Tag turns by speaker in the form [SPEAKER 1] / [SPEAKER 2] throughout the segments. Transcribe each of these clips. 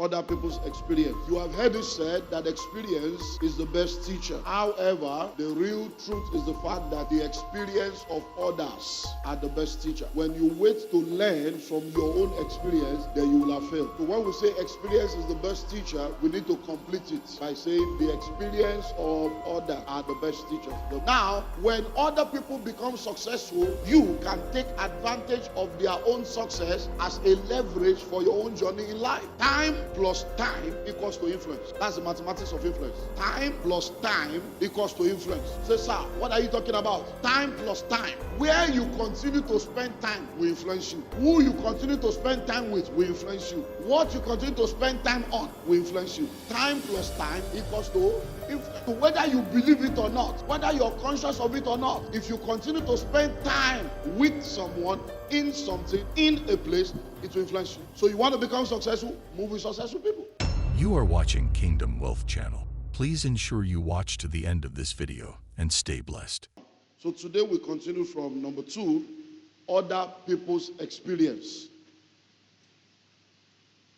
[SPEAKER 1] other people's experience. You have heard it said that experience is the best teacher. However, the real truth is the fact that the experience of others are the best teacher. When you wait to learn from your own experience, then you will have failed. So when we say experience is the best teacher, we need to complete it by saying the experience of others are the best teachers. Now, when other people become successful, you can take advantage of their own success as a leverage for your own journey in life. Time plus time equals to influence. That's the mathematics of influence. Time plus time equals to influence. Say, sir, what are you talking about? Time plus time. Where you continue to spend time will influence you. Who you continue to spend time with will influence you. What you continue to spend time on will influence you. Time plus time equals to influence. Whether you believe it or not, whether you're conscious of it or not, if you continue to spend time with someone, in something, in a place, it will influence you. So you want to become successful? Move with successful people.
[SPEAKER 2] You are watching Kingdom Wealth Channel. Please ensure you watch to the end of this video and stay blessed.
[SPEAKER 1] So today we continue from number 2, other people's experience.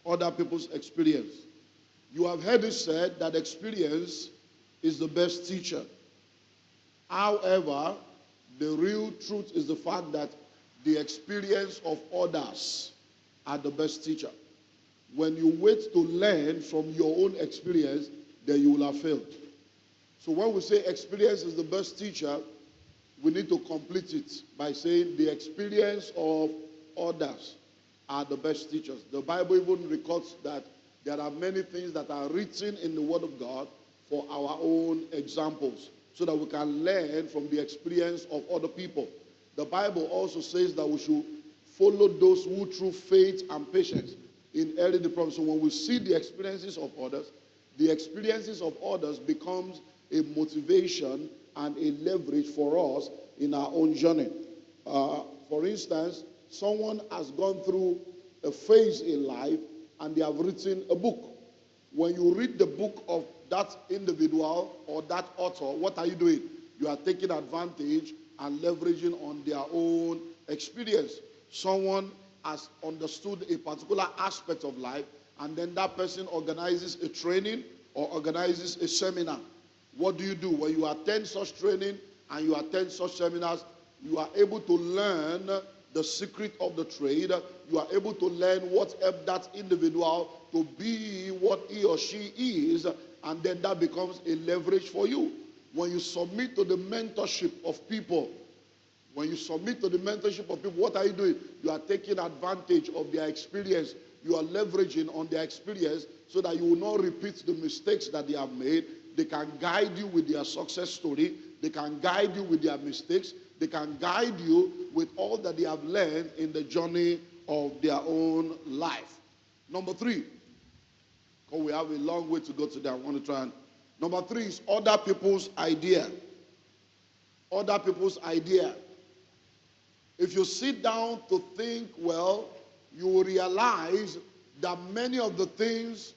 [SPEAKER 1] Other people's experience. You have heard it said that experience is the best teacher. However, the real truth is the fact that the experience of others are the best teacher. When you wait to learn from your own experience, then you will have failed. So when we say experience is the best teacher, we need to complete it by saying the experience of others are the best teachers. The Bible even records that there are many things that are written in the Word of God for our own examples, so that we can learn from the experience of other people. The Bible also says that we should follow those who through faith and patience inherit the promise. So when we see the experiences of others, the experiences of others becomes a motivation and a leverage for us in our own journey. For instance, someone has gone through a phase in life and they have written a book. When you read the book of that individual or that author, what are you doing? You are taking advantage and leveraging on their own experience. Someone has understood a particular aspect of life, and then that person organizes a training or organizes a seminar. What do? When you attend such training and you attend such seminars, you are able to learn the secret of the trade. You are able to learn what helped that individual to be what he or she is, and then that becomes a leverage for you. When you submit to the mentorship of people, what are you doing? You are taking advantage of their experience. You are leveraging on their experience so that you will not repeat the mistakes that they have made. They can guide you with their success story. They can guide you with their mistakes. They can guide you with all that they have learned in the journey of their own life. Number 3, because we have a long way to go today, I want to try and... Number 3 is other people's idea. Other people's idea. If you sit down to think well, you will realize that many of the things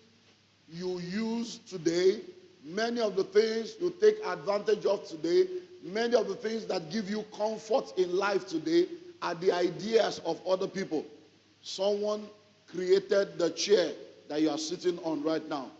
[SPEAKER 1] you use today, many of the things you take advantage of today, many of the things that give you comfort in life today are the ideas of other people. Someone created the chair that you are sitting on right now.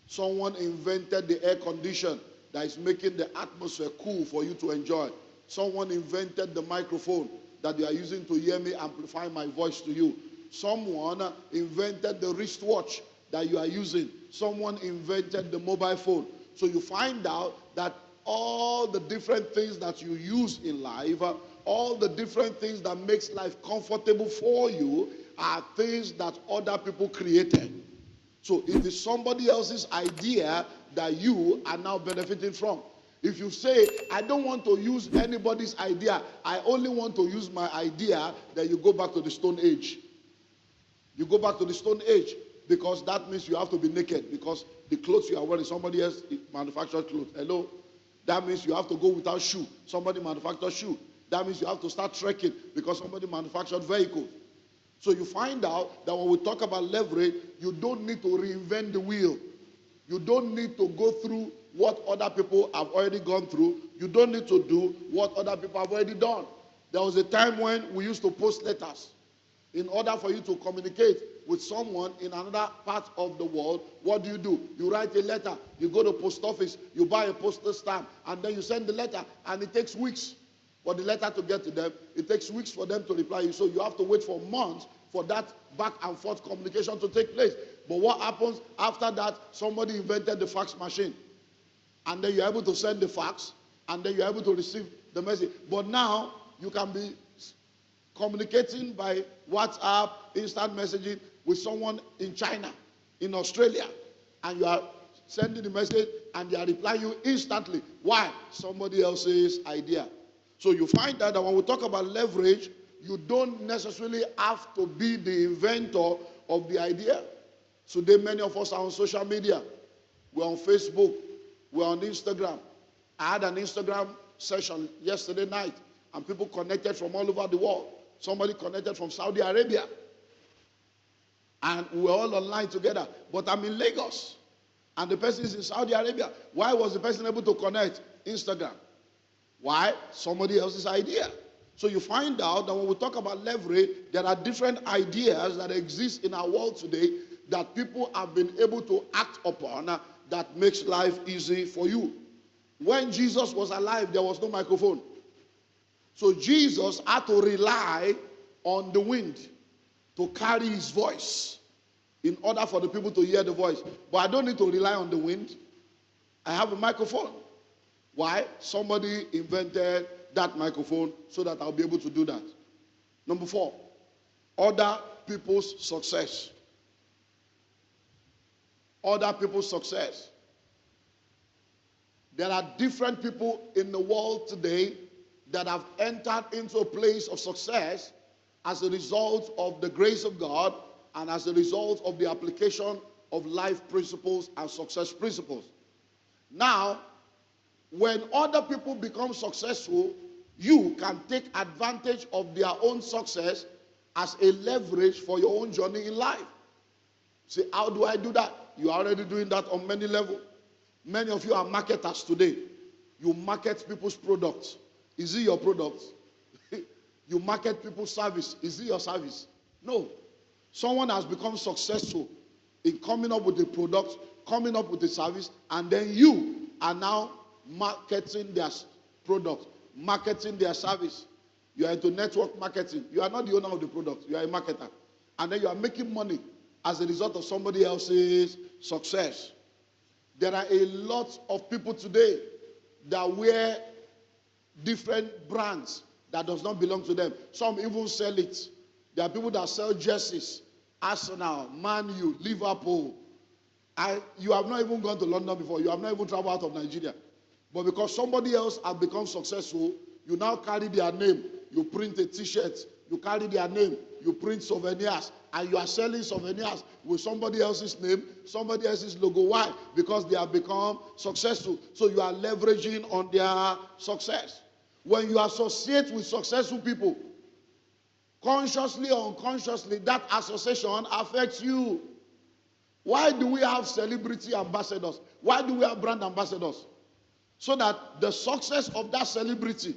[SPEAKER 1] Someone invented the air condition that is making the atmosphere cool for you to enjoy. Someone invented the microphone that you are using to hear me amplify my voice to you. Someone invented the wristwatch that you are using. Someone invented the mobile phone. So you find out that all the different things that you use in life, all the different things that makes life comfortable for you are things that other people created. So it is somebody else's idea that you are now benefiting from. If you say, I don't want to use anybody's idea, I only want to use my idea, then you go back to the Stone Age. You go back to the Stone Age because that means you have to be naked because the clothes you are wearing, somebody else manufactured clothes. Hello? That means you have to go without shoe. Somebody manufactured shoe. That means you have to start trekking because somebody manufactured vehicles. So you find out that when we talk about leverage, you don't need to reinvent the wheel. You don't need to go through what other people have already gone through. You don't need to do what other people have already done. There was a time when we used to post letters. In order for you to communicate with someone in another part of the world, what do? You write a letter, you go to post office, you buy a postal stamp, and then you send the letter, and it takes weeks for the letter to get to them. It takes weeks for them to reply you. So you have to wait for months for that back and forth communication to take place. But what happens after that? Somebody invented the fax machine. And then you're able to send the fax, and then you're able to receive the message. But now you can be communicating by WhatsApp, instant messaging with someone in China, in Australia, and you are sending the message and they are replying you instantly. Why? Somebody else's idea. So you find that when we talk about leverage, you don't necessarily have to be the inventor of the idea. Today, many of us are on social media. We're on Facebook. We're on Instagram. I had an Instagram session yesterday night, and people connected from all over the world. Somebody connected from Saudi Arabia. And we're all online together. But I'm in Lagos, and the person is in Saudi Arabia. Why was the person able to connect? Instagram. Why? Somebody else's idea. So you find out that when we talk about leverage, there are different ideas that exist in our world today that people have been able to act upon that makes life easy for you. When Jesus was alive, there was no microphone. So Jesus had to rely on the wind to carry his voice in order for the people to hear the voice. But I don't need to rely on the wind. I have a microphone. Why? Somebody invented that microphone so that I'll be able to do that. Number 4, other people's success. Other people's success. There are different people in the world today that have entered into a place of success as a result of the grace of God and as a result of the application of life principles and success principles. Now, when other people become successful, you can take advantage of their own success as a leverage for your own journey in life. Say, how do I do that? You are already doing that on many levels. Many of you are marketers today. You market people's products. Is it your product? You market people's service. Is it your service? No. Someone has become successful in coming up with a product, coming up with a service, and then you are now marketing their product, marketing their service. You are into network marketing. You are not the owner of the product. You are a marketer. And then you are making money as a result of somebody else's success. There are a lot of people today that wear different brands that does not belong to them. Some even sell it. There are people that sell jerseys. Arsenal, Man U, Liverpool. You have not even gone to London before. You have not even traveled out of Nigeria. But because somebody else has become successful, you now carry their name. You print a t-shirt. You carry their name. You print souvenirs. And you are selling souvenirs with somebody else's name, somebody else's logo. Why? Because they have become successful. So you are leveraging on their success. When you associate with successful people, consciously or unconsciously, that association affects you. Why do we have celebrity ambassadors? Why do we have brand ambassadors? So that the success of that celebrity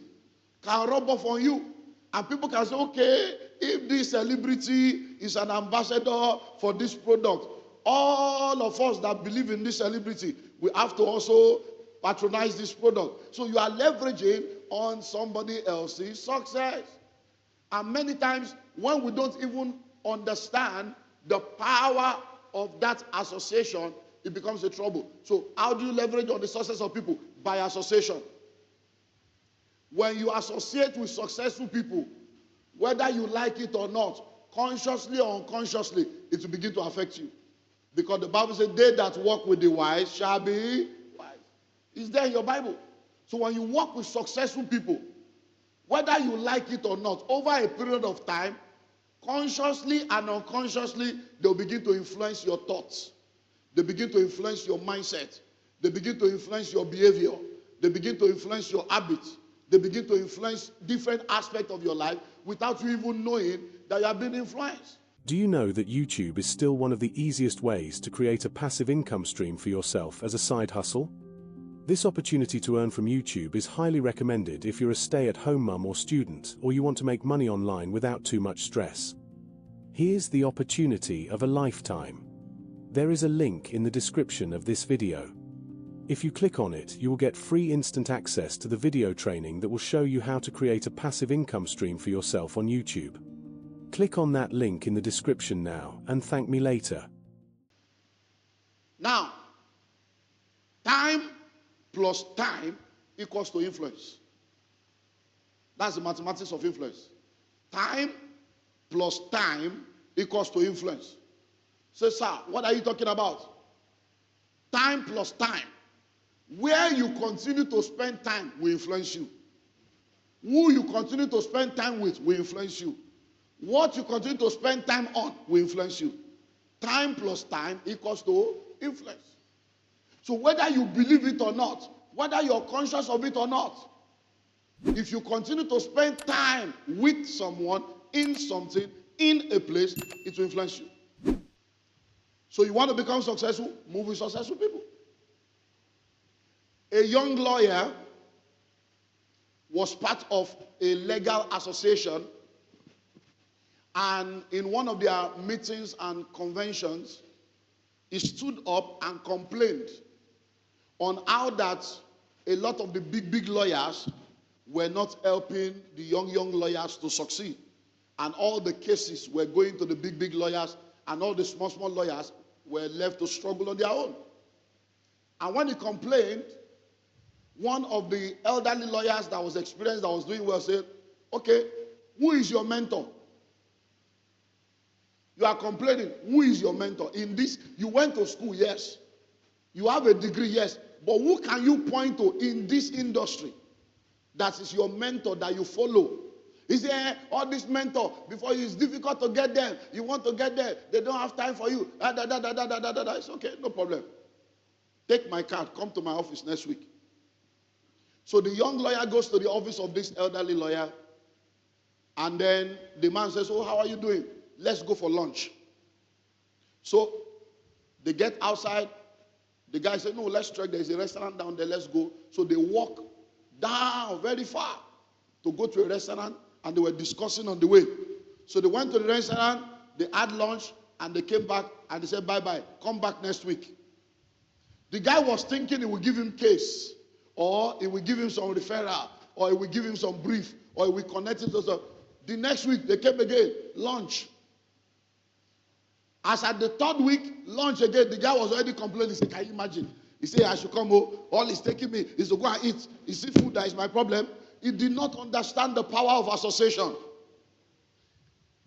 [SPEAKER 1] can rub off on you. And people can say, okay, if this celebrity is an ambassador for this product, all of us that believe in this celebrity, we have to also patronize this product. So you are leveraging on somebody else's success. And many times, when we don't even understand the power of that association, it becomes a trouble. So how do you leverage on the success of people? By association. When you associate with successful people, whether you like it or not, consciously or unconsciously, it will begin to affect you. Because the Bible says, they that walk with the wise shall be wise. It's there in your Bible. So when you walk with successful people, whether you like it or not, over a period of time, consciously and unconsciously, they'll begin to influence your thoughts. They begin to influence your mindset. They begin to influence your behavior. They begin to influence your habits. They begin to influence different aspects of your life without you even knowing that you have been influenced.
[SPEAKER 3] Do you know that YouTube is still one of the easiest ways to create a passive income stream for yourself as a side hustle? This opportunity to earn from YouTube is highly recommended if you're a stay-at-home mum or student, or you want to make money online without too much stress. Here's the opportunity of a lifetime. There is a link in the description of this video. If you click on it, you will get free instant access to the video training that will show you how to create a passive income stream for yourself on YouTube. Click on that link in the description now and thank me later.
[SPEAKER 1] Now, time plus time equals to influence. That's the mathematics of influence. Time plus time equals to influence. Say, sir, what are you talking about? Time plus time. Where you continue to spend time will influence you. Who you continue to spend time with will influence you. What you continue to spend time on will influence you. Time plus time equals to influence. So whether you believe it or not, whether you're conscious of it or not, if you continue to spend time with someone, in something, in a place, it will influence you. So you want to become successful? Move with successful people. A young lawyer was part of a legal association, and in one of their meetings and conventions, he stood up and complained on how that a lot of the big lawyers were not helping the young lawyers to succeed. And all the cases were going to the big lawyers, and all the small lawyers were left to struggle on their own. And when he complained, one of the elderly lawyers that was experienced, that was doing well, said, okay, who is your mentor? You are complaining. Who is your mentor? In this, you went to school, yes. You have a degree, yes. But who can you point to in this industry that is your mentor that you follow? He said, all this mentor, before you, it's difficult to get them. You want to get there, they don't have time for you. It's okay, no problem. Take my card, come to my office next week. So the young lawyer goes to the office of this elderly lawyer, and then the man says, oh, how are you doing? Let's go for lunch. So they get outside. The guy said, no, let's trek. There's a restaurant down there. Let's go. So they walk down very far to go to a restaurant, and they were discussing on the way. So they went to the restaurant, they had lunch, and they came back, and they said, bye-bye. Come back next week. The guy was thinking he would give him case, or he will give him some referral, or he will give him some brief, or he will connect him to some. The next week, they came again, lunch. As at the third week, lunch again, the guy was already complaining. He said, can you imagine? He said, I should come home. All he's taking me is to go and eat. Is it food that is my problem? He did not understand the power of association.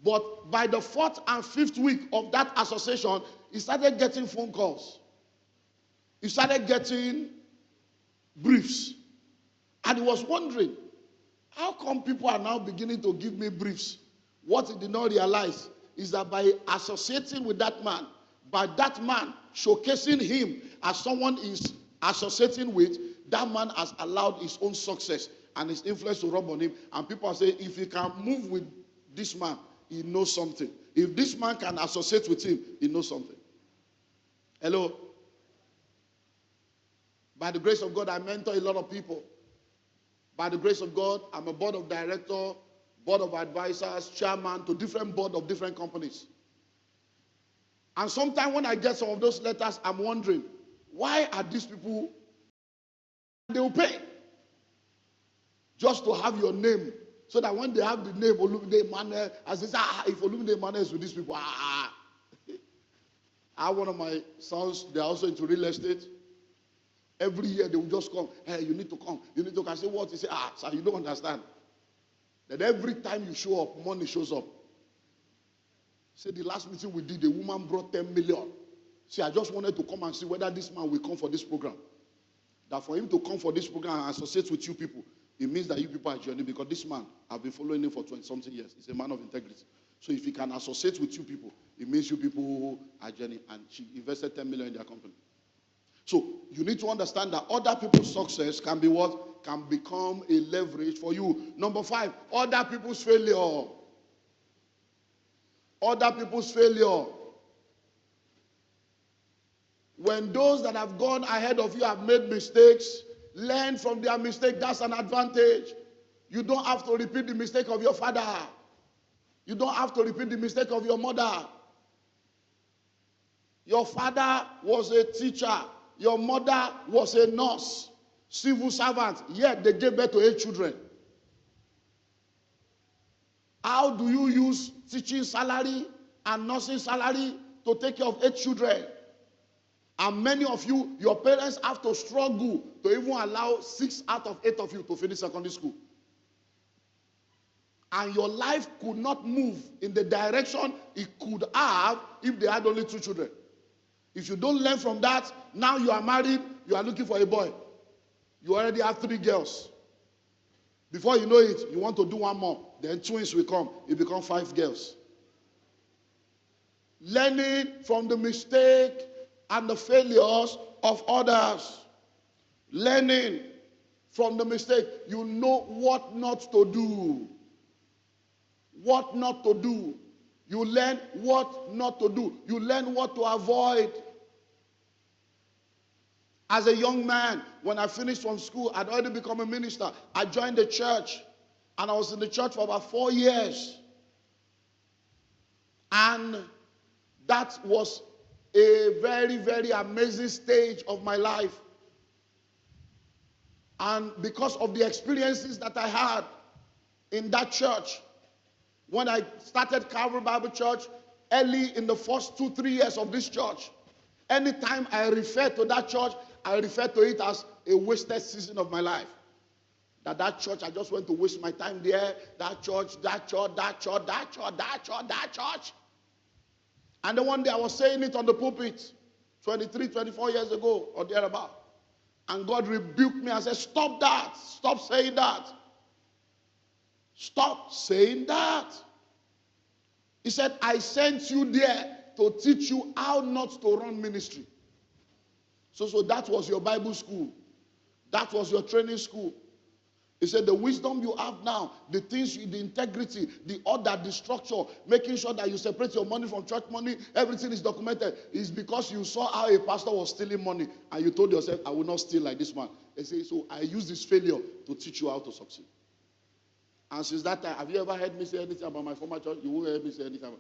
[SPEAKER 1] But by the fourth and fifth week of that association, he started getting phone calls. He started getting briefs. And he was wondering, how come people are now beginning to give me briefs? What he did not realize is that by associating with that man, by that man showcasing him as someone is associating with, that man has allowed his own success and his influence to rub on him. And people say, if he can move with this man, he knows something. If this man can associate with him, he knows something. Hello? By the grace of God, I mentor a lot of people. By the grace of God, I'm a board of director, board of advisors, chairman to different board of different companies. And sometimes when I get some of those letters, I'm wondering, why are these people, they will pay just to have your name, so that when they have the name Olumide Emmanuel, as they say, if Olumide Emmanuel is with these people, I have one of my sons, they're also into real estate. Every year they will just come, hey, you need to come, you need to come. I say, what? He say, sir, you don't understand. That every time you show up, money shows up. Say the last meeting we did, the woman brought 10 million. See, I just wanted to come and see whether this man will come for this program. That for him to come for this program and associate with you people, it means that you people are joining, because this man, I've been following him for 20-something years. He's a man of integrity. So if he can associate with you people, it means you people are joining. And she invested 10 million in their company. So you need to understand that other people's success can be what? Can become a leverage for you. Number 5, other people's failure. Other people's failure. When those that have gone ahead of you have made mistakes, learn from their mistake. That's an advantage. You don't have to repeat the mistake of your father. You don't have to repeat the mistake of your mother. Your father was a teacher. Your mother was a nurse, civil servant, yet they gave birth to 8 children. How do you use teaching salary and nursing salary to take care of 8 children? And many of you, your parents have to struggle to even allow 6 out of 8 of you to finish secondary school. And your life could not move in the direction it could have if they had only 2 children. If you don't learn from that, now you are married, you are looking for a boy. You already have 3 girls. Before you know it, you want to do one more. Then twins will come. It becomes 5 girls. Learning from the mistake and the failures of others. Learning from the mistake. You know what not to do. What not to do. You learn what not to do. You learn what to avoid. As a young man, when I finished from school, I'd already become a minister. I joined the church, and I was in the church for about 4 years. And that was a very, very amazing stage of my life. And because of the experiences that I had in that church, when I started Calvary Bible Church, early in the first 2-3 years of this church, anytime I refer to that church, I refer to it as a wasted season of my life. That church, I just went to waste my time there. That church. And then one day I was saying it on the pulpit, 23, 24 years ago or thereabout. And God rebuked me and said, stop that. Stop saying that. Stop saying that. He said, I sent you there to teach you how not to run ministry. So that was your Bible school. That was your training school. He said, the wisdom you have now, the things, the integrity, the order, the structure, making sure that you separate your money from church money, everything is documented, is because you saw how a pastor was stealing money and you told yourself, I will not steal like this man. He said, so I use this failure to teach you how to succeed. And since that time, have you ever heard me say anything about my former church? You won't hear me say anything.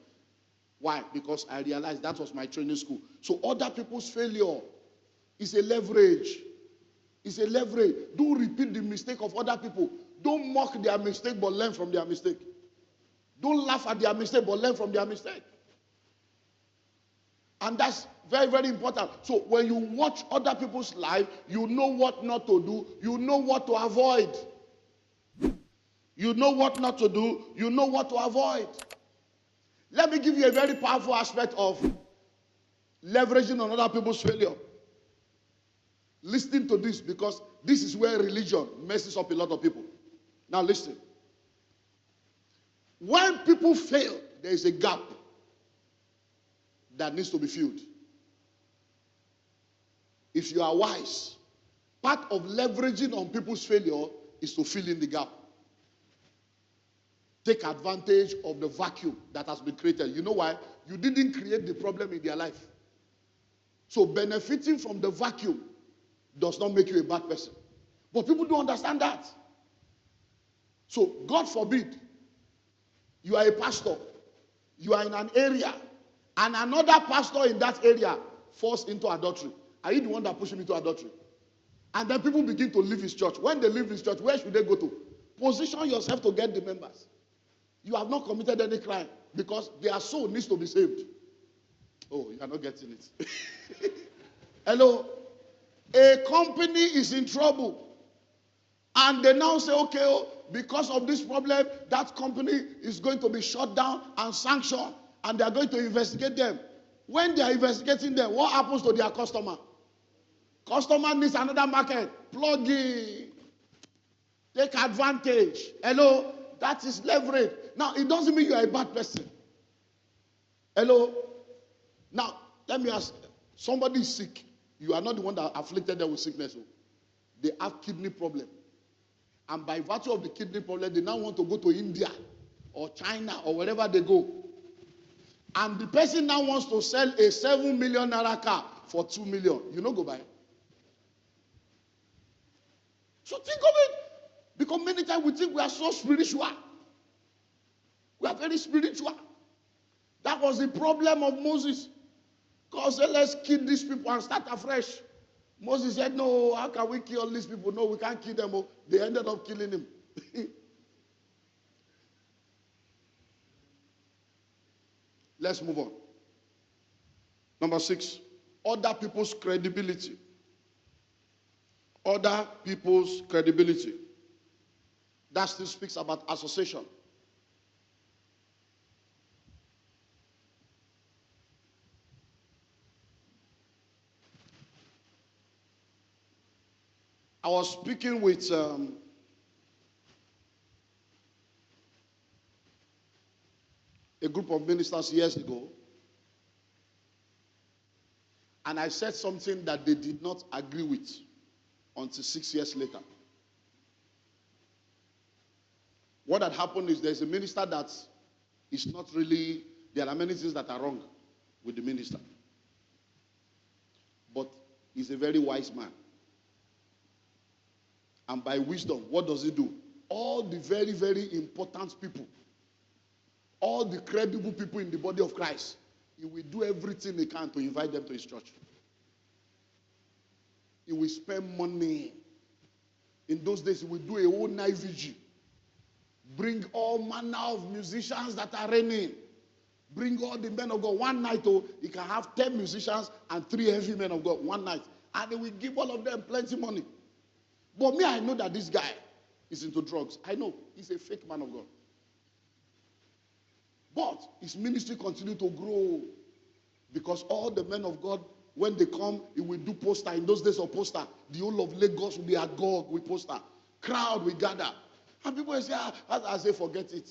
[SPEAKER 1] Why? Because I realized that was my training school. So other people's failure is a leverage. It's a leverage. Don't repeat the mistake of other people. Don't mock their mistake, but learn from their mistake. Don't laugh at their mistake, but learn from their mistake. And that's very, very important. So when you watch other people's life, you know what not to do. You know what to avoid. You know what not to do. You know what to avoid. Let me give you a very powerful aspect of leveraging on other people's failure. Listen to this, because this is where religion messes up a lot of people. Now listen. When people fail, there is a gap that needs to be filled. If you are wise, part of leveraging on people's failure is to fill in the gap. Take advantage of the vacuum that has been created. You know why? You didn't create the problem in their life. So benefiting from the vacuum does not make you a bad person. But people don't understand that. So God forbid, you are a pastor. You are in an area, and another pastor in that area falls into adultery. Are you the one that pushed him into adultery? And then people begin to leave his church. When they leave his church, where should they go to? Position yourself to get the members. You have not committed any crime, because their soul needs to be saved. Oh, you are not getting it. Hello? A company is in trouble. And they now say, okay, because of this problem, that company is going to be shut down and sanctioned. And they are going to investigate them. When they are investigating them, what happens to their customer? Customer needs another market. Plug in. Take advantage. Hello? That is leverage. Now, it doesn't mean you are a bad person. Hello? Now, let me ask. Somebody is sick. You are not the one that afflicted them with sickness. They have kidney problem. And by virtue of the kidney problem, they now want to go to India or China or wherever they go. And the person now wants to sell a 7 million naira car for 2 million. You know, go buy. So think of it. Because many times we think we are so spiritual. We are very spiritual. That was the problem of Moses. God said, let's kill these people and start afresh. Moses said, no, how can we kill all these people? No, we can't kill them. They ended up killing him. Let's move on. Number 6, other people's credibility. Other people's credibility. That still speaks about association. I was speaking with a group of ministers years ago, and I said something that they did not agree with until 6 years later. What had happened is there's a minister that is not really, there are many things that are wrong with the minister. But he's a very wise man. And by wisdom, what does he do? All the very, very important people, all the credible people in the body of Christ, he will do everything he can to invite them to his church. He will spend money. In those days, he will do a whole night vigil. Bring all manner of musicians that are reigning. Bring all the men of God. One night, he can have 10 musicians and 3 heavy men of God one night. And he will give all of them plenty money. But me, I know that this guy is into drugs. I know. He's a fake man of God. But his ministry continued to grow. Because all the men of God, when they come, he will do poster. In those days of poster, the whole of Lagos will be agog with poster. Crowd will gather. And people will say, I say, forget it.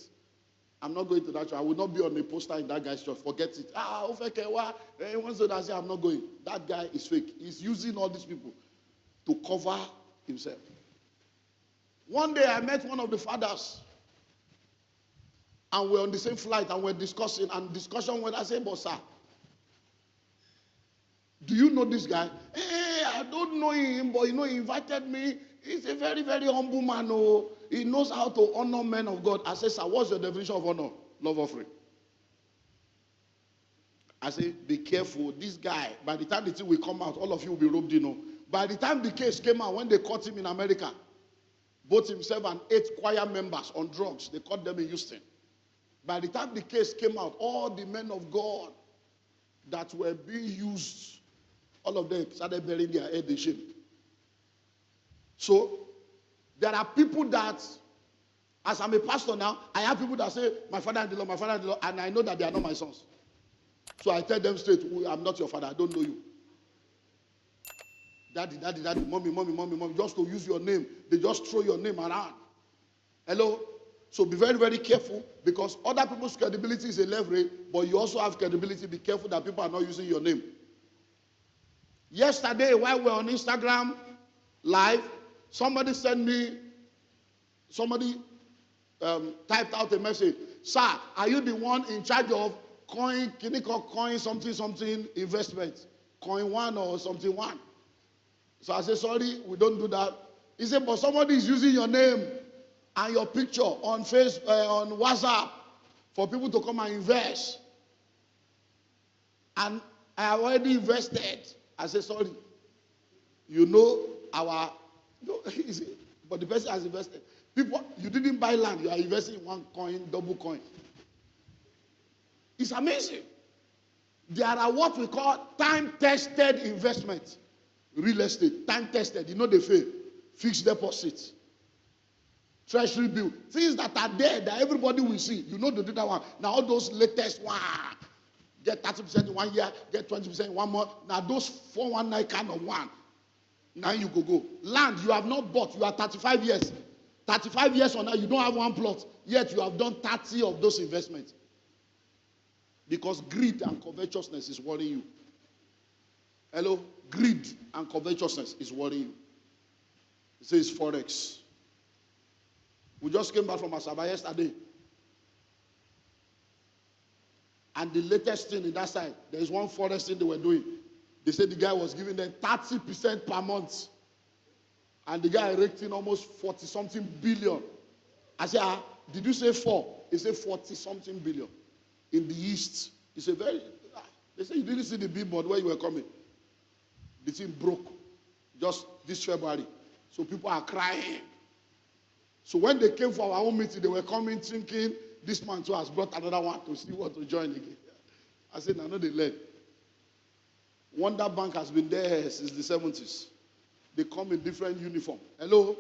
[SPEAKER 1] I'm not going to that church. I will not be on a poster in that guy's church. Forget it. Once I say I'm not going. That guy is fake. He's using all these people to cover himself. One day I met one of the fathers. And we're on the same flight and we're discussing. And discussion went, I said, but sir, do you know this guy? I don't know him, but he invited me. He's a very, very humble man. Oh. He knows how to honor men of God. I said, sir, what's your definition of honor? Love offering. I said, be careful. This guy, by the time the thing will come out, all of you will be roped in. By the time the case came out, when they caught him in America, both himself and 8 choir members on drugs, they caught them in Houston. By the time the case came out, all the men of God that were being used, all of them started burying their head in shame. So, there are people that, as I'm a pastor now, I have people that say, my father-in-law, and I know that they are not my sons. So I tell them straight, I'm not your father, I don't know you. Daddy, mommy, just to use your name, they just throw your name around. Hello? So be very, very careful, because other people's credibility is a leverage, but you also have credibility. Be careful that people are not using your name. Yesterday, while we were on Instagram live, somebody typed out a message. Sir, are you the one in charge of coin something investment? Coin 1 or something 1. So I said, sorry, we don't do that. He said, but somebody is using your name and your picture on on WhatsApp for people to come and invest. And I have already invested. I said, sorry. You know but the person has invested. People, you didn't buy land. You are investing in 1 coin, double coin. It's amazing. There are what we call time-tested investments. Real estate, time-tested. You know they fail. Fixed deposits. Treasury bill. Things that are there that everybody will see. You know they do that one. Now all those latest one. Get 30% in 1 year. Get 20% in 1 month. Now those 419 kind of one. Now you go. Land you have not bought. You are 35 years. 35 years on now, you don't have 1 plot. Yet you have done 30 of those investments. Because greed and covetousness is worrying you. Hello? Greed and covetousness is worrying you. It says Forex. We just came back from Asaba yesterday. And the latest thing in that side, there is one Forex thing they were doing. They said the guy was giving them 30% per month. And the guy raked in almost 40-something billion. I said, did you say 4? He said 40 something billion. In the east. It's a very, they say you didn't see the billboard where you were coming. The thing broke just this February. So people are crying. So when they came for our own meeting, they were coming thinking this man too has brought another one to see what to join again. I said, no, they led. Wonder Bank has been there since the 70s. They come in different uniform. Hello?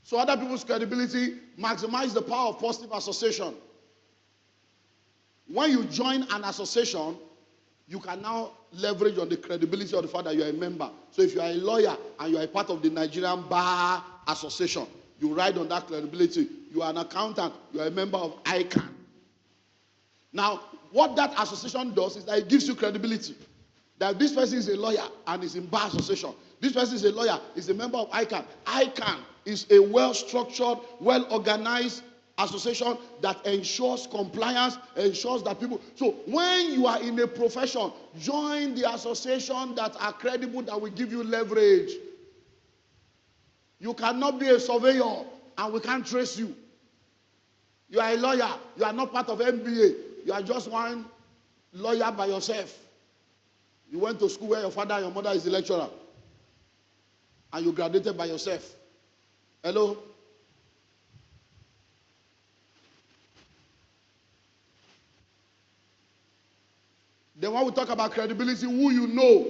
[SPEAKER 1] So other people's credibility, maximize the power of positive association. When you join an association, you can now leverage on the credibility of the fact that you are a member. So if you are a lawyer and you are a part of the Nigerian Bar Association, you ride on that credibility. You are an accountant, you are a member of ICANN. Now, what that association does is that it gives you credibility. That this person is a lawyer and is in Bar Association. This person is a lawyer, is a member of ICANN. ICANN is a well-structured, well-organized association that ensures compliance, ensures that people. So when you are in a profession, join the association that are credible, that will give you leverage. You cannot be a surveyor and we can't trace you. You are a lawyer. You are not part of MBA. You are just one lawyer by yourself. You went to school where your father and your mother is the lecturer. And you graduated by yourself. Hello? Then when we talk about credibility, who you know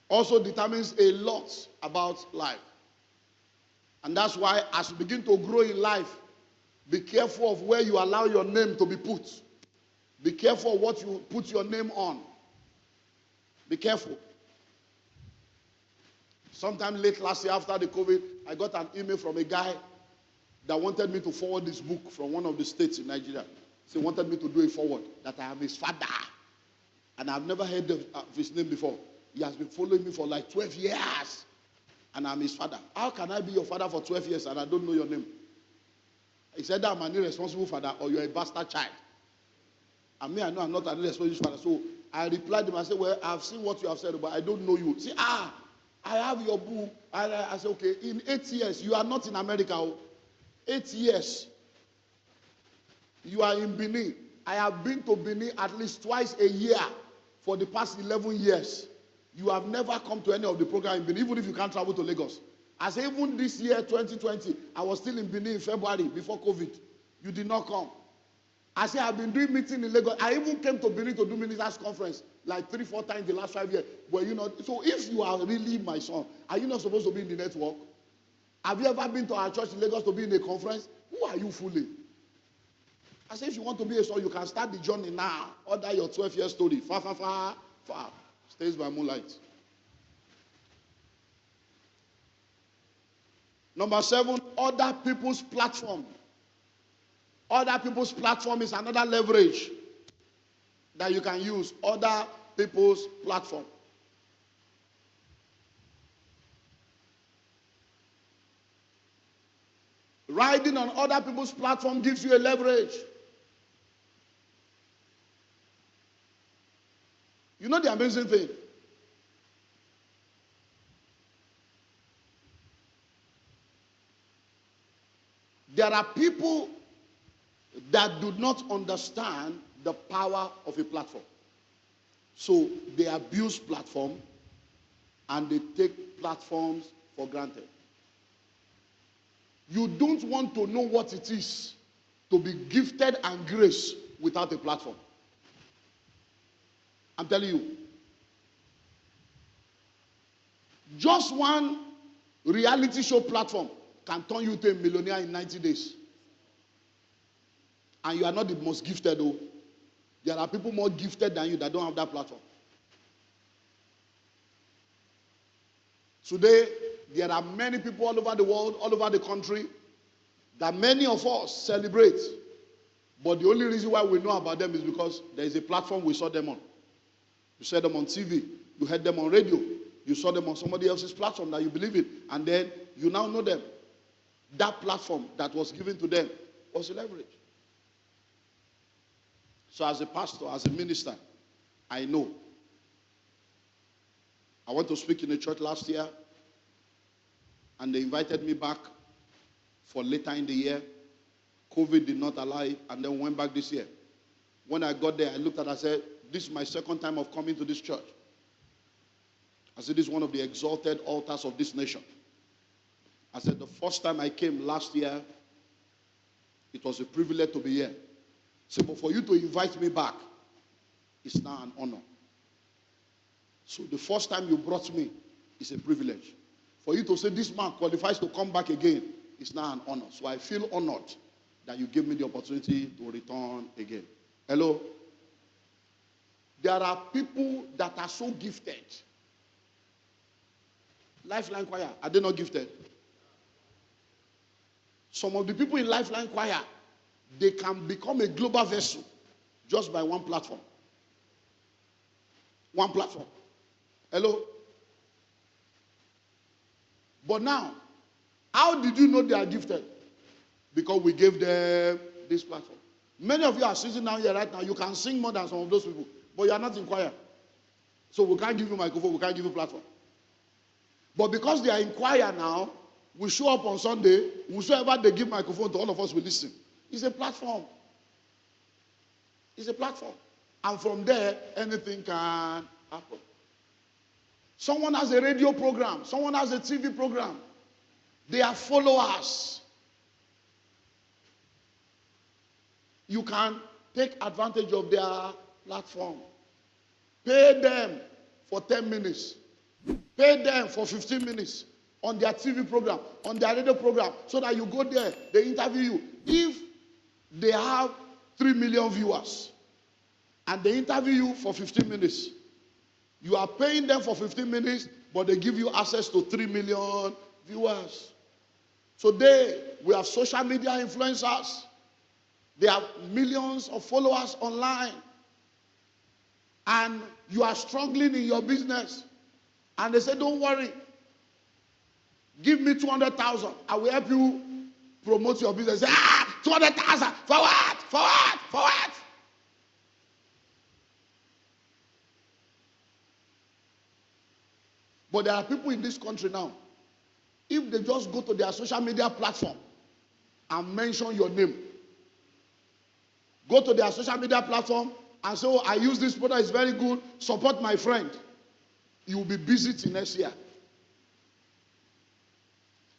[SPEAKER 1] also determines a lot about life. And that's why as you begin to grow in life, be careful of where you allow your name to be put. Be careful of what you put your name on. Be careful. Sometime late last year after the COVID, I got an email from a guy that wanted me to forward this book from one of the states in Nigeria. So he wanted me to do a forward, that I am his father. And I've never heard of his name before. He has been following me for like 12 years. And I'm his father. How can I be your father for 12 years and I don't know your name? He said that I'm an irresponsible father or you're a bastard child. And me, I know I'm not an irresponsible father. So I replied to him, I said, well, I've seen what you have said, but I don't know you. See, I have your book. I said, okay, in 8 years, you are not in America. 8 years, you are in Benin. I have been to Benin at least twice a year for the past 11 years. You have never come to any of the programs in Benin, even if you can't travel to Lagos. I said, even this year, 2020, I was still in Benin in February before COVID. You did not come. I said, I've been doing meetings in Lagos. I even came to Benin to do ministers' conference like 3-4 times the last 5 years. But you know, so if you are really my son, are you not supposed to be in the network? Have you ever been to our church in Lagos to be in a conference? Who are you fooling? I said, if you want to be a son, you can start the journey now. Order your 12-year story. Far. Stays by moonlight. Number 7, other people's platform. Other people's platform is another leverage that you can use. Other people's platform. Riding on other people's platform gives you a leverage. You know the amazing thing? There are people that do not understand the power of a platform. So they abuse platform and they take platforms for granted. You don't want to know what it is to be gifted and graced without a platform. I'm telling you. Just one reality show platform can turn you to a millionaire in 90 days. And you are not the most gifted though. There are people more gifted than you that don't have that platform. Today, there are many people all over the world, all over the country, that many of us celebrate. But the only reason why we know about them is because there is a platform we saw them on. You saw them on TV. You heard them on radio. You saw them on somebody else's platform that you believe in. And then you now know them. That platform that was given to them was a leverage. So as a pastor, as a minister, I know. I went to speak in a church last year. And they invited me back for later in the year. COVID did not allow it, and then went back this year. When I got there, I looked at it and said, this is my second time of coming to this church. I said, this is one of the exalted altars of this nation. I said, the first time I came last year, it was a privilege to be here. So, but for you to invite me back, it's now an honor. So the first time you brought me is a privilege. For you to say this man qualifies to come back again, it's now an honor. So I feel honored that you gave me the opportunity to return again. Hello? There are people that are so gifted. Lifeline Choir, are they not gifted? Some of the people in Lifeline Choir, they can become a global vessel just by one platform. One platform. Hello? But now, how did you know they are gifted? Because we gave them this platform. Many of you are sitting down here right now. You can sing more than some of those people, but you are not in choir. So we can't give you microphone, we can't give you platform. But because they are in choir now, we show up on Sunday, whosoever they give microphone to, all of us will listen. It's a platform. It's a platform. And from there, anything can happen. Someone has a radio program. Someone has a TV program. They are followers. You can take advantage of their platform. Pay them for 10 minutes. Pay them for 15 minutes on their TV program, on their radio program, so that you go there, they interview you. If they have 3 million viewers and they interview you for 15 minutes, you are paying them for 15 minutes, but they give you access to 3 million viewers. So we have social media influencers. They have millions of followers online. And you are struggling in your business. And they say, don't worry. Give me 200,000. I will help you promote your business. Say, 200,000. For what? For what? For what? But there are people in this country now. If they just go to their social media platform and mention your name, go to their social media platform and say, oh, I use this product, it's very good, support my friend. You will be busy till next year.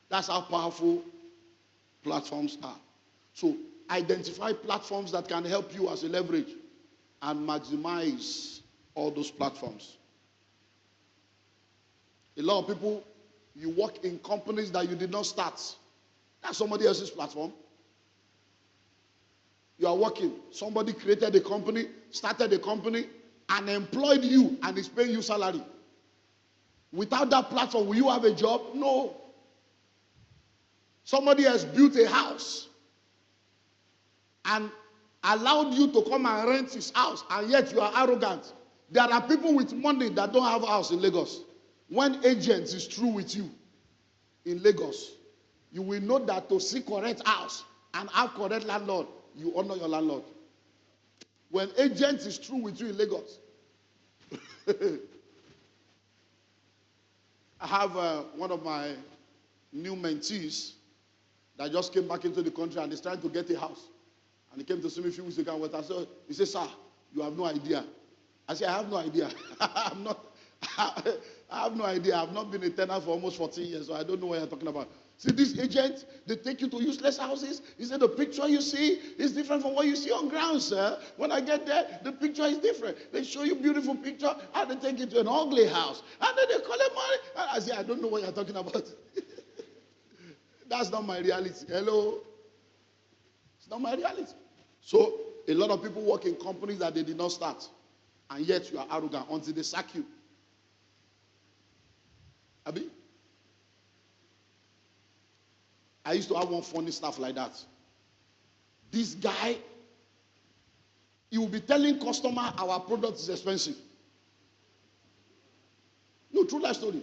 [SPEAKER 1] That's how powerful platforms are. So identify platforms that can help you as a leverage and maximize all those platforms. A lot of people, you work in companies that you did not start. That's somebody else's platform. You are working. Somebody created a company, started a company, and employed you, and is paying you salary. Without that platform, will you have a job? No. Somebody has built a house and allowed you to come and rent his house, and yet you are arrogant. There are people with money that don't have a house in Lagos. When agents is true with you in Lagos, you will know that to see correct house and have correct landlord, you honor your landlord. When agents is true with you in Lagos, I have one of my new mentees that just came back into the country and is trying to get a house. And he came to see me a few weeks ago and I said, he said, sir, you have no idea. I said, I have no idea. I have no idea. I've not been a tenant for almost 14 years, so I don't know what you're talking about. See, these agents, they take you to useless houses. He said, the picture you see is different from what you see on ground, sir. When I get there, the picture is different. They show you beautiful picture, and they take you to an ugly house. And then they collect money. And I say, I don't know what you're talking about. That's not my reality. Hello? It's not my reality. So, a lot of people work in companies that they did not start. And yet you are arrogant until they sack you. Abi? I used to have one funny stuff like that. This guy, he will be telling customer our product is expensive. No, true life story.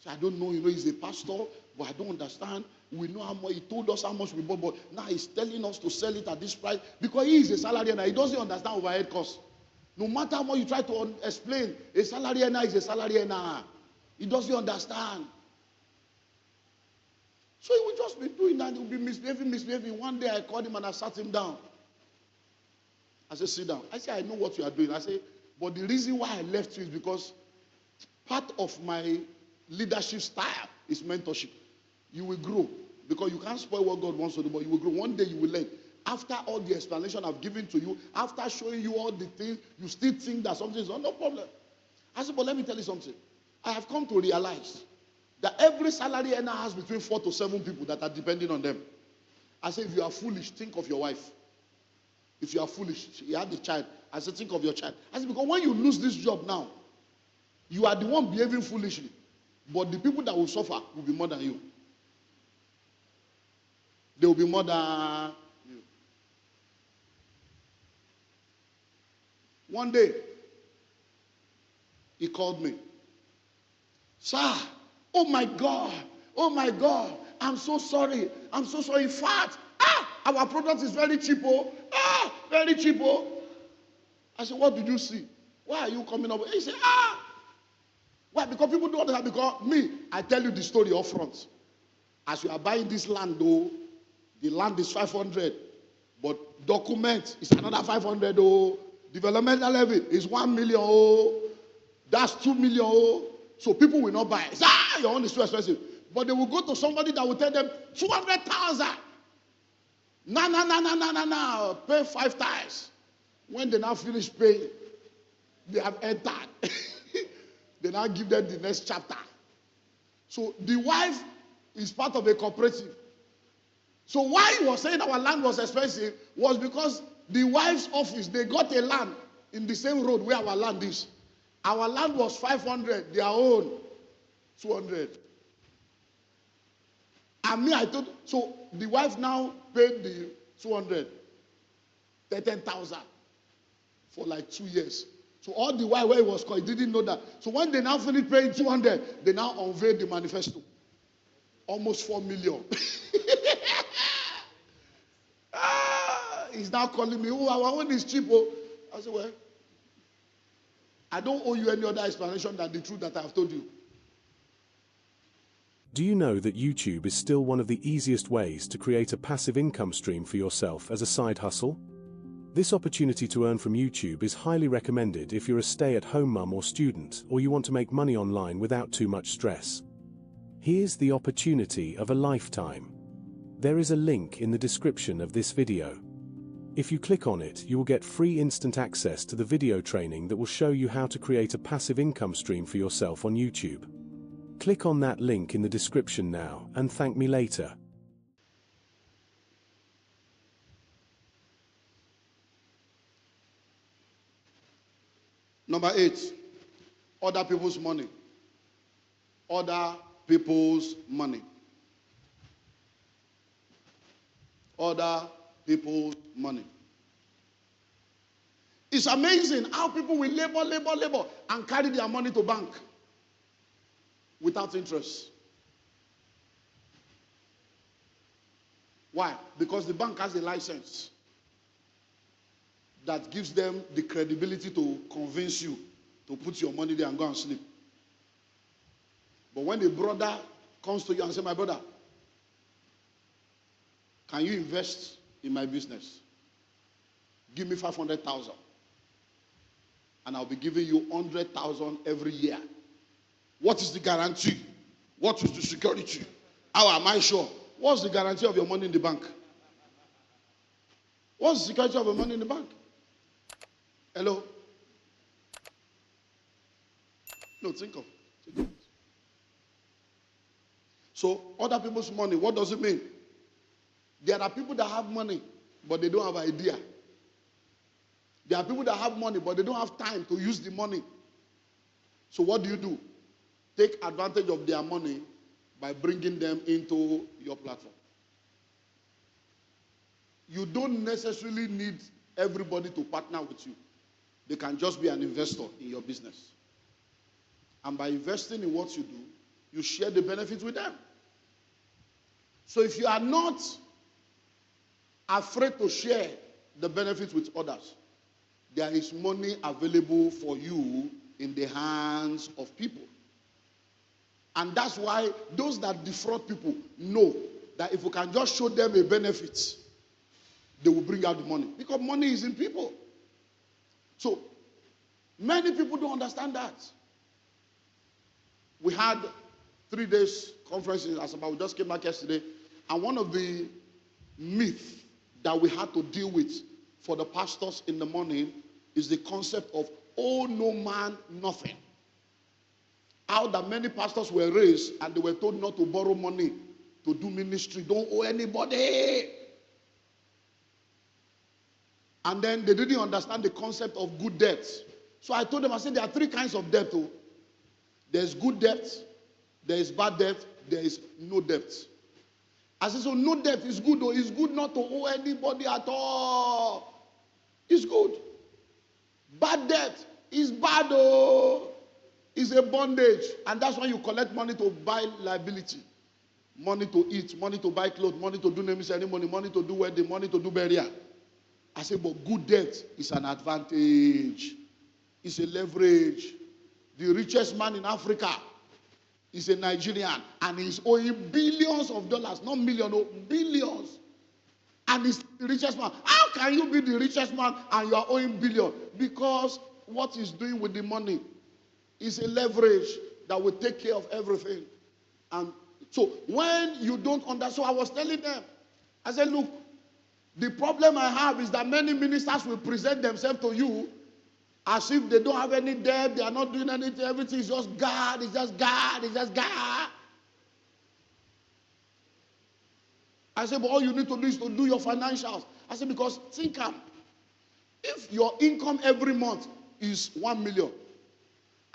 [SPEAKER 1] So I don't know, he's a pastor, but I don't understand. We know how much, he told us how much we bought, but now he's telling us to sell it at this price because he is a salary earner. He doesn't understand overhead costs. No matter how much you try to explain, a salary earner is a salary earner. He doesn't understand. So he would just be doing that. He would be misbehaving. One day I called him and I sat him down. I said, sit down. I said, I know what you are doing. I said, but the reason why I left you is because part of my leadership style is mentorship. You will grow because you can't spoil what God wants to do, but you will grow. One day you will learn. After all the explanation I've given to you, after showing you all the things, you still think that something is wrong. No problem. I said, but let me tell you something. I have come to realize that every salary earner has between 4 to 7 people that are depending on them. I said, if you are foolish, think of your wife. If you are foolish, you had a child. I said, think of your child. I said, because when you lose this job now, you are the one behaving foolishly. But the people that will suffer will be more than you. They will be more than you. One day, he called me. Sir, oh my God, I'm so sorry. I'm so sorry. In fact, our product is very cheap, very cheap. I said, what did you see? Why are you coming up? He said, why? Because people don't understand. Because me, I tell you the story up front. As you are buying this land, though, the land is 500, but document is another 500. Developmental levy is 1 million. That's 2 million. So people will not buy. Say, your own is too expensive. But they will go to somebody that will tell them 200,000. No. Pay 5 times. When they now finish paying, they have entered. They now give them the next chapter. So the wife is part of a cooperative. So why he was saying our land was expensive was because the wife's office, they got a land in the same road where our land is. Our land was 500, their own 200. And me, I told, so the wife now paid the 200, 10,000 for like 2 years. So all the while where he was called, he didn't know that. So when they now finished paying 200, they now unveiled the manifesto. Almost 4 million. He's now calling me, our own is cheap. I said, well, I don't owe you any other explanation than the truth that I have told you.
[SPEAKER 3] Do you know that YouTube is still one of the easiest ways to create a passive income stream for yourself as a side hustle? This opportunity to earn from YouTube is highly recommended if you're a stay-at-home mum or student, or you want to make money online without too much stress. Here's the opportunity of a lifetime. There is a link in the description of this video. If you click on it, you will get free instant access to the video training that will show you how to create a passive income stream for yourself on YouTube. Click on that link in the description now and thank me later.
[SPEAKER 1] Number 8, other people's money. Other people's money. Other people's money. It's amazing how people will labor, and carry their money to bank without interest. Why? Because the bank has a license that gives them the credibility to convince you to put your money there and go and sleep. But when a brother comes to you and says, my brother, can you invest in my business? Give me 500,000. And I'll be giving you 100,000 every year. What is the guarantee? What is the security? How am I sure? What's the guarantee of your money in the bank? What's the security of your money in the bank? Hello? No, think of it. So, other people's money, what does it mean? There are people that have money, but they don't have idea. There are people that have money, but they don't have time to use the money. So what do? Take advantage of their money by bringing them into your platform. You don't necessarily need everybody to partner with you. They can just be an investor in your business. And by investing in what you do, you share the benefits with them. So if you are not afraid to share the benefits with others, there is money available for you in the hands of people. And that's why those that defraud people know that if we can just show them a benefit, they will bring out the money. Because money is in people. So, many people don't understand that. We had 3 days conference in Asaba. We just came back yesterday. And one of the myths that we had to deal with for the pastors in the morning is the concept of owe no man nothing. How that many pastors were raised and they were told not to borrow money to do ministry. Don't owe anybody. And then they didn't understand the concept of good debt. So I told them, I said, there are 3 kinds of debt. Oh. There's good debt, there is bad debt, there is no debt. I said, so no debt is good, though. It's good not to owe anybody at all. It's good. Bad debt is bad, though. It's a bondage. And that's why you collect money to buy liability. Money to eat, money to buy clothes, money to do naming ceremony, money to do wedding, money to do burial. I said, but good debt is an advantage. It's a leverage. The richest man in Africa is a Nigerian, and he's owing billions of dollars, not millions, no, billions. And he's the richest man. How can you be the richest man and you are owing billions? Because what he's doing with the money is a leverage that will take care of everything. And so when you don't understand, so I was telling them, I said, look, the problem I have is that many ministers will present themselves to you as if they don't have any debt, they are not doing anything, everything is just God, it's just God, it's just God. I said, but all you need to do is to do your financials. I said, because think if your income every month is 1 million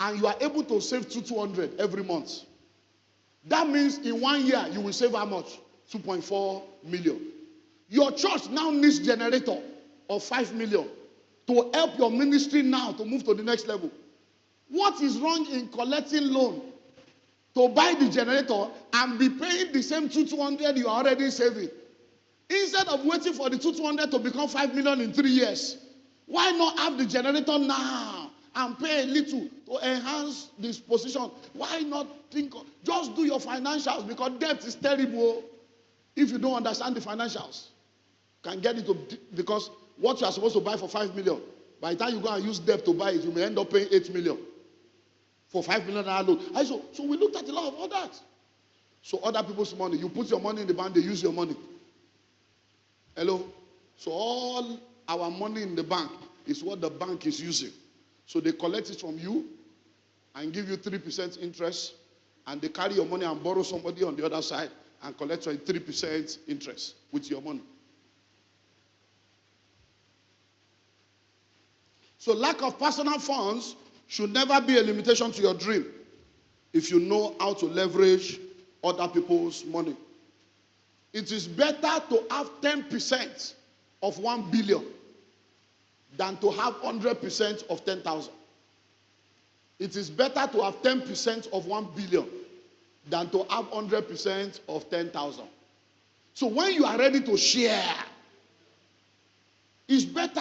[SPEAKER 1] and you are able to save 200 every month, that means in 1 year you will save how much? 2.4 million. Your church now needs generator of 5 million to help your ministry now to move to the next level. What is wrong in collecting loan to buy the generator and be paying the same 200 you are already saving? Instead of waiting for the 200 to become 5 million in 3 years, why not have the generator now and pay a little to enhance this position? Why not think of, just do your financials, because debt is terrible if you don't understand the financials. Can get it to, because what you are supposed to buy for 5 million, by the time you go and use debt to buy it, you may end up paying 8 million for 5 million loan. So we looked at a lot of all that. So other people's money, you put your money in the bank, they use your money. Hello? So all our money in the bank is what the bank is using. So they collect it from you and give you 3% interest, and they carry your money and borrow somebody on the other side and collect 3% interest with your money. So lack of personal funds should never be a limitation to your dream if you know how to leverage other people's money. It is better to have 10% of 1 billion than to have 100% of 10,000. It is better to have 10% of 1 billion than to have 100% of 10,000. So when you are ready to share, it's better.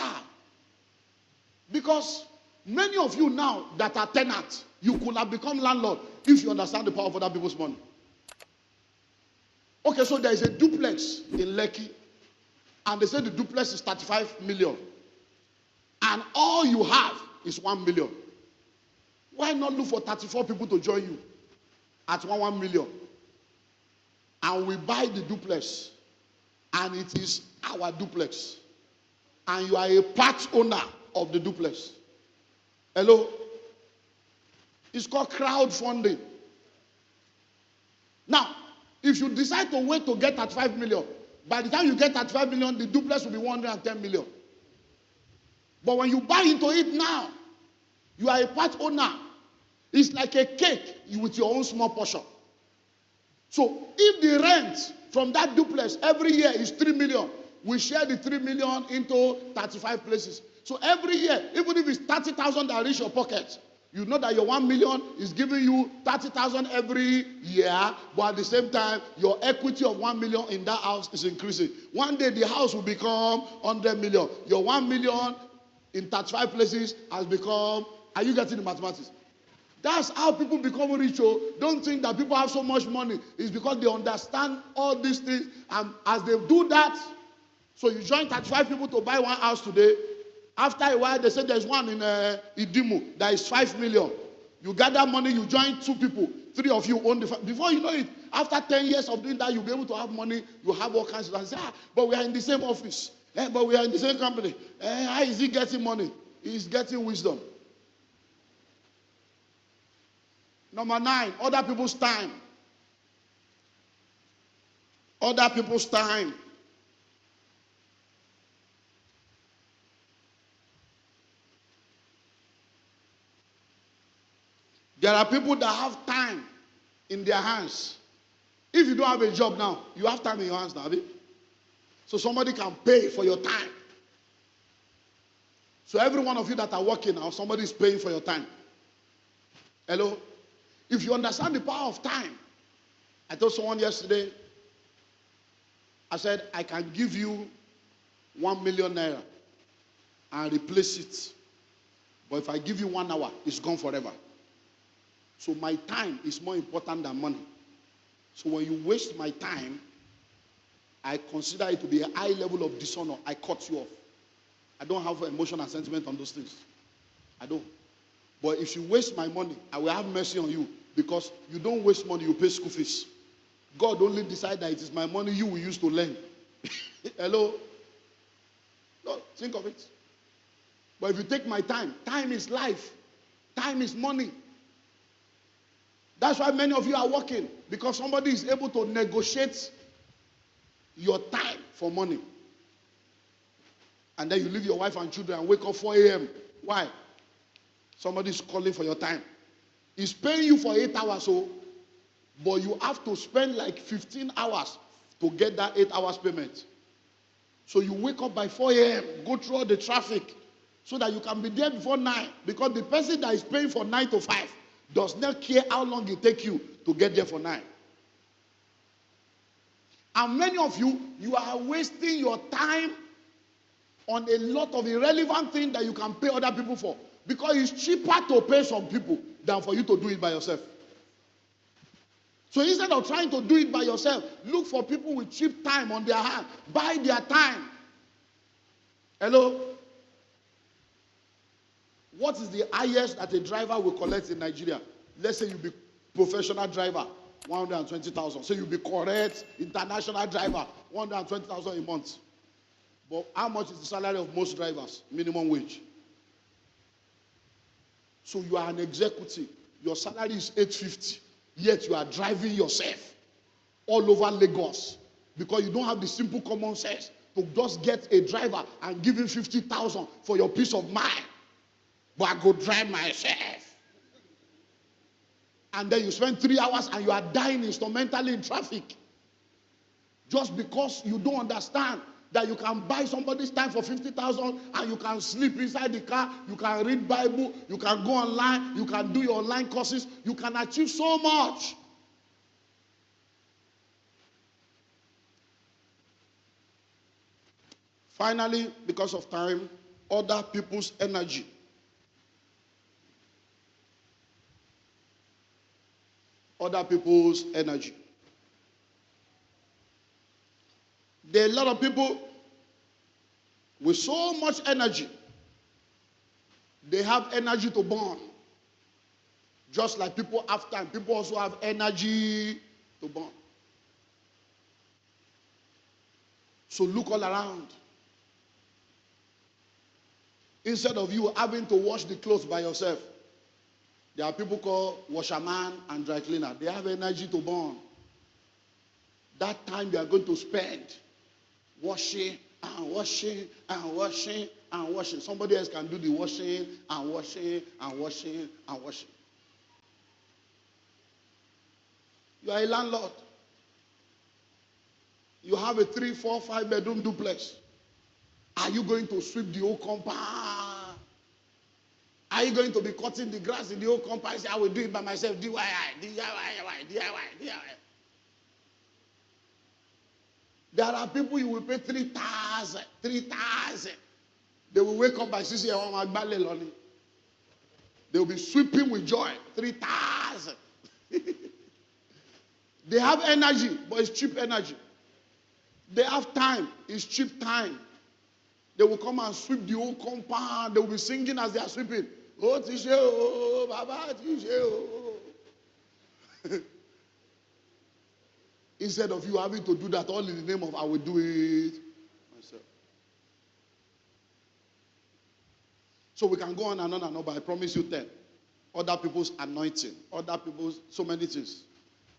[SPEAKER 1] Because many of you now that are tenants, you could have become landlord if you understand the power of other people's money. Okay, so there is a duplex in Lekki, and they say the duplex is 35 million. And all you have is 1 million. Why not look for 34 people to join you at 1 million? And we buy the duplex, and it is our duplex. And you are a part owner of the duplex. Hello? It's called crowdfunding. Now, if you decide to wait to get 35 million, by the time you get 35 million, the duplex will be 110 million. But when you buy into it now, you are a part owner. It's like a cake with your own small portion. So if the rent from that duplex every year is 3 million, we share the 3 million into 35 places. So every year, even if it's 30,000 that reach your pocket, you know that your 1 million is giving you 30,000 every year, but at the same time, your equity of 1 million in that house is increasing. One day, the house will become 100 million. Your 1 million in 35 places has become, are you getting the mathematics? That's how people become rich. Oh. Don't think that people have so much money. It's because they understand all these things. And as they do that, so you join 35 people to buy one house today. After a while, they say there's one in Idimu that is 5 million. You gather money, you join 2 people. 3 of you own the before you know it, after 10 years of doing that, you'll be able to have money. You have all kinds of things. Say, but we are in the same office. But we are in the same company. How is he getting money? He's getting wisdom. Number 9, other people's time. Other people's time. There are people that have time in their hands. If you don't have a job now, you have time in your hands now, have you? So somebody can pay for your time. So every one of you that are working now, somebody is paying for your time. Hello? If you understand the power of time, I told someone yesterday, I said, I can give you 1 million naira and replace it. But if I give you 1 hour, it's gone forever. So my time is more important than money. So when you waste my time, I consider it to be a high level of dishonor. I cut you off. I don't have emotion and sentiment on those things. I don't. But if you waste my money, I will have mercy on you, because you don't waste money, you pay school fees. God only decided that it is my money you will use to learn. Hello? No, think of it. But if you take my time, time is life. Time is money. That's why many of you are working, because somebody is able to negotiate your time for money. And then you leave your wife and children and wake up 4 a.m. Why? Somebody is calling for your time. He's paying you for 8 hours, but you have to spend like 15 hours to get that 8 hours payment. So you wake up by 4 a.m., go through all the traffic, so that you can be there before 9. Because the person that is paying for 9 to 5 does not care how long it takes you to get there for 9. And many of you, you are wasting your time on a lot of irrelevant things that you can pay other people for. Because it's cheaper to pay some people than for you to do it by yourself. So instead of trying to do it by yourself, look for people with cheap time on their hand. Buy their time. Hello? What is the highest that a driver will collect in Nigeria? Let's say you be professional driver, 120,000. So you be correct international driver, 120,000 a month. But how much is the salary of most drivers? Minimum wage. So you are an executive. Your salary is 850. Yet you are driving yourself all over Lagos, because you don't have the simple common sense to just get a driver and give him 50,000 for your peace of mind. But I go drive myself. And then you spend 3 hours and you are dying instrumentally in traffic. Just because you don't understand that you can buy somebody's time for 50,000 and you can sleep inside the car, you can read Bible, you can go online, you can do your online courses, you can achieve so much. Finally, because of time, other people's energy. Other people's energy. There are a lot of people with so much energy. They have energy to burn. Just like people have time, people also have energy to burn. So look all around. Instead of you having to wash the clothes by yourself, there are people called washerman and dry cleaner. They have energy to burn. That time they are going to spend washing and washing and washing and washing. Somebody else can do the washing and washing and washing and washing. You are a landlord. You have a 3, 4, 5 bedroom duplex. Are you going to sweep the whole compound? Are you going to be cutting the grass in the whole compound? Say, I will do it by myself. DIY, DIY, DIY, DIY. There are people you will pay 3,000, 3,000. They will wake up by 6 a.m. They'll be sweeping with joy. 3,000. They have energy, but it's cheap energy. They have time, it's cheap time. They will come and sweep the whole compound. They will be singing as they are sweeping. Oh, Tishe, oh, Baba, Tishe, oh. Instead of you having to do that all in the name of I will do it myself. So we can go on and on and on, but I promise you 10. Other people's anointing, other people's so many things.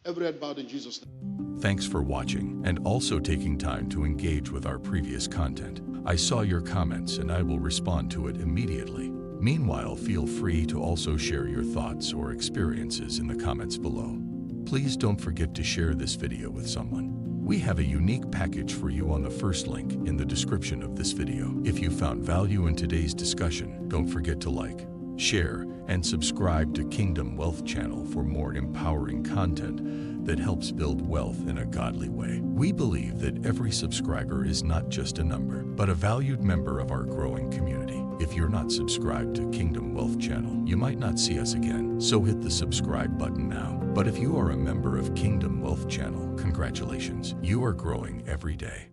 [SPEAKER 1] Every head bowed in Jesus' name.
[SPEAKER 2] Thanks for watching and also taking time to engage with our previous content. I saw your comments and I will respond to it immediately. Meanwhile, feel free to also share your thoughts or experiences in the comments below. Please don't forget to share this video with someone. We have a unique package for you on the first link in the description of this video. If you found value in today's discussion, don't forget to like, share, and subscribe to Kingdom Wealth Channel for more empowering content that helps build wealth in a godly way. We believe that every subscriber is not just a number, but a valued member of our growing community. If you're not subscribed to Kingdom Wealth Channel, you might not see us again, so hit the subscribe button now. But if you are a member of Kingdom Wealth Channel, congratulations, you are growing every day.